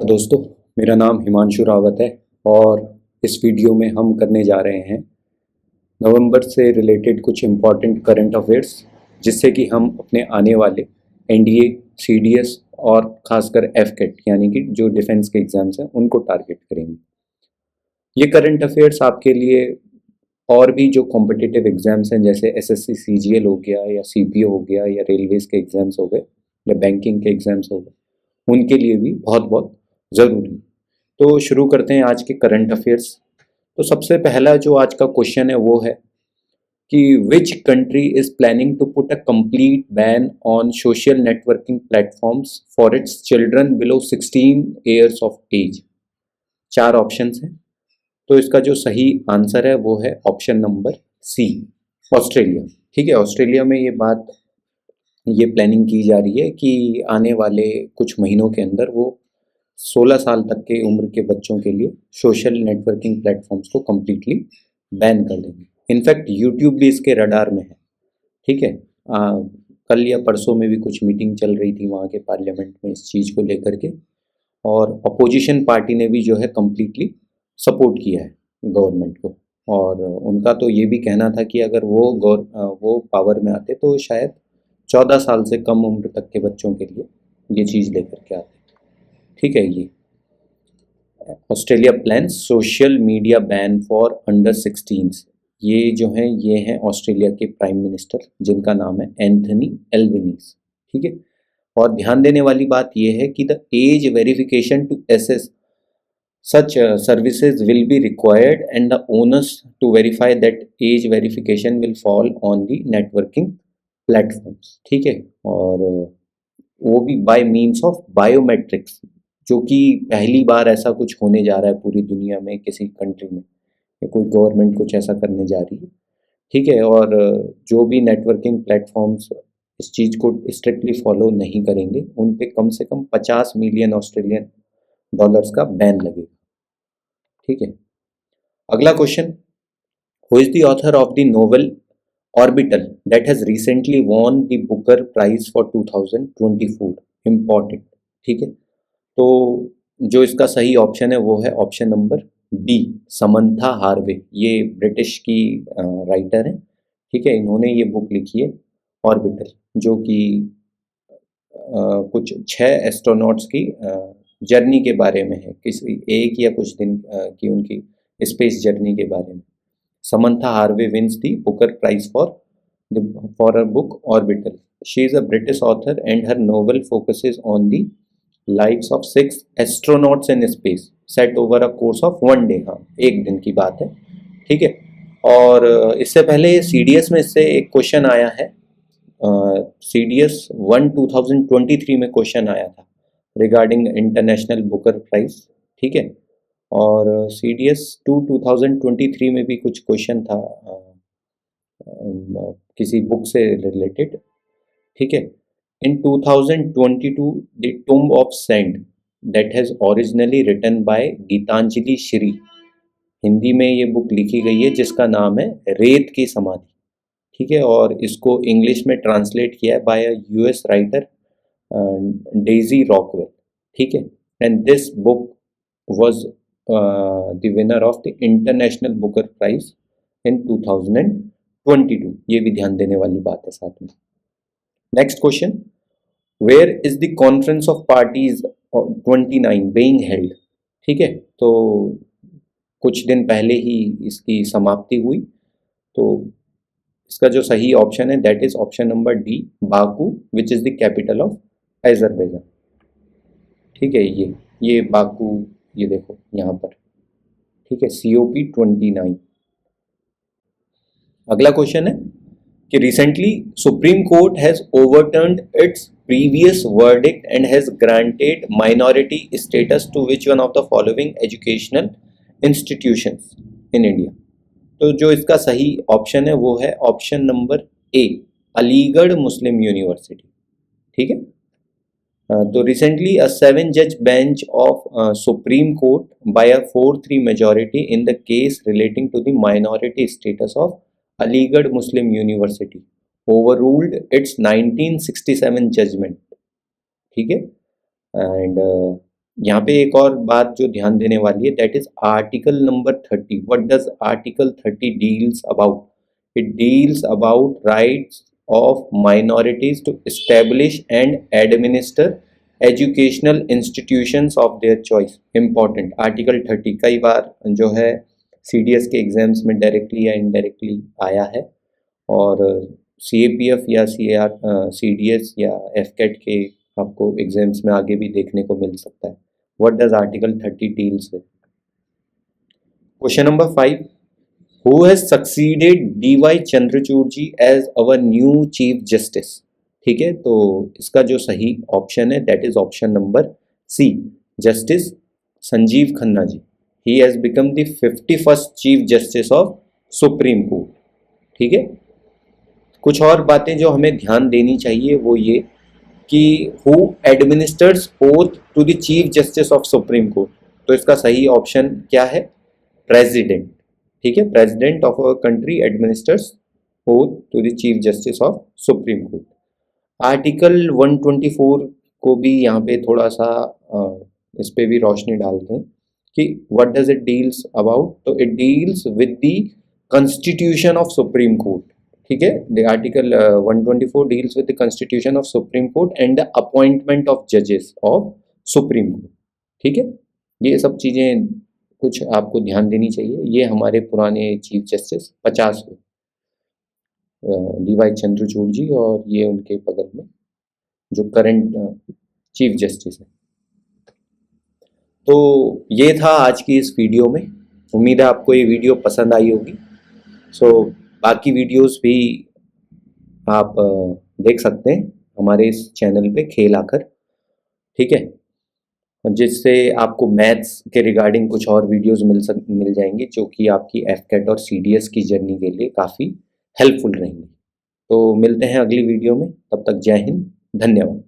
दोस्तों, मेरा नाम हिमांशु रावत है और इस वीडियो में हम करने जा रहे हैं नवंबर से रिलेटेड कुछ इम्पॉर्टेंट करंट अफेयर्स, जिससे कि हम अपने आने वाले एनडीए, सीडीएस और खासकर एफकेट यानी कि जो डिफेंस के एग्जाम्स हैं उनको टारगेट करेंगे। ये करंट अफेयर्स आपके लिए और भी जो कॉम्पिटिटिव एग्जाम्स हैं जैसे एसएससी सीजीएल हो गया या सीपीओ हो गया या रेलवेज के एग्जाम्स हो गए या बैंकिंग के एग्जाम्स हो गए, उनके लिए भी बहुत बहुत ज़रूरी। तो शुरू करते हैं आज के करंट अफेयर्स। तो सबसे पहला जो आज का क्वेश्चन है वो है कि which country is planning to put a complete ban on social networking platforms for its children below 16 years of age. चार ऑप्शंस हैं, तो इसका जो सही आंसर है वो है ऑप्शन नंबर सी, ऑस्ट्रेलिया। ठीक है, ऑस्ट्रेलिया में ये प्लानिंग की जा रही है कि आने वाले कुछ महीनों के अंदर वो 16 साल तक के उम्र के बच्चों के लिए सोशल नेटवर्किंग प्लेटफॉर्म्स को कम्प्लीटली बैन कर देंगे। इनफैक्ट यूट्यूब भी इसके रडार में है। ठीक है, कल या परसों में भी कुछ मीटिंग चल रही थी वहाँ के पार्लियामेंट में इस चीज़ को लेकर के, और अपोजिशन पार्टी ने भी जो है कम्प्लीटली सपोर्ट किया है गवर्नमेंट को। और उनका तो ये भी कहना था कि अगर वो पावर में आते तो शायद 14 साल से कम उम्र तक के बच्चों के लिए ये चीज़ लेकर के आते। ठीक है, ये Australia plan social media ban for under 16। ये जो हैं ये हैं ऑस्ट्रेलिया के प्राइम मिनिस्टर, जिनका नाम है एंथनी एल्बनीज। ठीक है, और ध्यान देने वाली बात यह है कि the age verification to access such services will be required and the onus to verify that age verification will fall on the networking platforms। ठीक है, और वो भी बाय मीन्स ऑफ बायोमेट्रिक्स, जो कि पहली बार ऐसा कुछ होने जा रहा है पूरी दुनिया में, किसी कंट्री में या कोई गवर्नमेंट कुछ ऐसा करने जा रही है। ठीक है, और जो भी नेटवर्किंग प्लेटफॉर्म्स इस चीज़ को स्ट्रिक्टली फॉलो नहीं करेंगे उन पे कम से कम 50 मिलियन ऑस्ट्रेलियन डॉलर्स का बैन लगेगा। ठीक है, अगला question, who is the author of the novel Orbital that has recently won the Booker Prize for 2024। Important. ठीक है, तो जो इसका सही ऑप्शन है वो है option number B, Samantha Harvey. ये ब्रिटिश की राइटर हैं। ठीक है, इन्होंने ये बुक लिखी है ऑर्बिटल, जो कि कुछ 6 एस्ट्रोनॉट्स की जर्नी के बारे में है, किसी एक या कुछ दिन की उनकी स्पेस जर्नी के बारे में। Samantha Harvey wins the Booker Prize for her book Orbital. She is a British author and her novel focuses on the lives of 6 astronauts in space set over a course of 1 day. हाँ, एक दिन की बात है। ठीक है, और इससे पहले सीडीएस में इससे एक क्वेश्चन आया है। सीडीएस 1 2023 में क्वेश्चन आया था रिगार्डिंग इंटरनेशनल बुकर प्राइज। ठीक है, और CDS 2 2023 में भी कुछ क्वेश्चन था किसी बुक से रिलेटेड। ठीक है, in 2022 the Tomb of Sand that has originally written by Geetanjali Shree, Hindi में ये बुक लिखी गई है जिसका नाम है रेत की समाधि। ठीक है, और इसको इंग्लिश में ट्रांसलेट किया है bye US writer Daisy Rockwell. ठीक है, and this book was the winner of the International Booker Prize in 2022। ये भी ध्यान देने वाली बात है साथ में। Next question, where is the conference of parties 29 being held। ठीक है, तो कुछ दिन पहले ही इसकी समाप्ति हुई, तो इसका जो सही ऑप्शन है that is option number D, Baku, which is the capital of Azerbaijan. ठीक है, ये बाकू, ये देखो यहाँ पर। ठीक है, COP 29। अगला क्वेश्चन है कि recently Supreme Court has overturned its previous verdict and has granted minority status to which one of the following educational institutions in India. तो जो इसका सही ऑप्शन है वो है option number A, Aligarh Muslim University. ठीक है, तो recently a 7-judge bench of Supreme Court by a 4-3 majority in the case relating to the minority status of Aligarh Muslim University overruled its 1967 judgment। ठीक है, and यहाँ पे एक और बात जो ध्यान देने वाली है, that is article number 30. What does article 30 deals about? It deals about rights of minorities to establish and administer educational institutions of their choice. Important article 30 कई बार जो है CDS के एग्जाम्स में डायरेक्टली या इनडायरेक्टली आया है, और CAPF या CDS या FCAT के आपको एग्जाम्स में आगे भी देखने को मिल सकता है. What does Article 30 deals with? Question number 5. Who has succeeded D.Y. Chandrachud ji as our new Chief Justice? ठीक है, तो इसका जो सही ऑप्शन है that is option number C, justice Sanjiv Khanna ji. He has become the 51st Chief Justice of Supreme Court. ठीक है, कुछ और बातें जो हमें ध्यान देनी चाहिए वो ये कि who administers oath to the chief justice of supreme Court. तो इसका सही ऑप्शन क्या है? प्रेसिडेंट. ठीक है, president of our country administers oath to the chief justice of supreme Court. Article 124 को भी यहाँ पे थोड़ा सा इस पे भी रोशनी डालते हैं कि what does it deals about. तो it deals with the constitution of supreme court. ठीक है, the article 124 deals with the constitution of supreme court and the appointment of जजेस ऑफ सुप्रीम कोर्ट. ठीक है, ये सब चीज़ें कुछ आपको ध्यान देनी चाहिए. ये हमारे पुराने चीफ जस्टिस 50 D.Y. चंद्रचूड़ जी, और ये उनके बगल में जो करंट चीफ जस्टिस है. तो ये था आज की इस वीडियो में. उम्मीद है आपको ये वीडियो पसंद आई होगी. सो बाकी वीडियोस भी आप देख सकते हैं हमारे इस चैनल पे खेल आकर. ठीक है, जिससे आपको मैथ्स के रिगार्डिंग कुछ और वीडियोस मिल जाएंगे जो कि आपकी FCAT और CDS की जर्नी के लिए काफ़ी हेल्पफुल रहेंगी. तो मिलते हैं अगली वीडियो में, तब तक जय हिंद, धन्यवाद.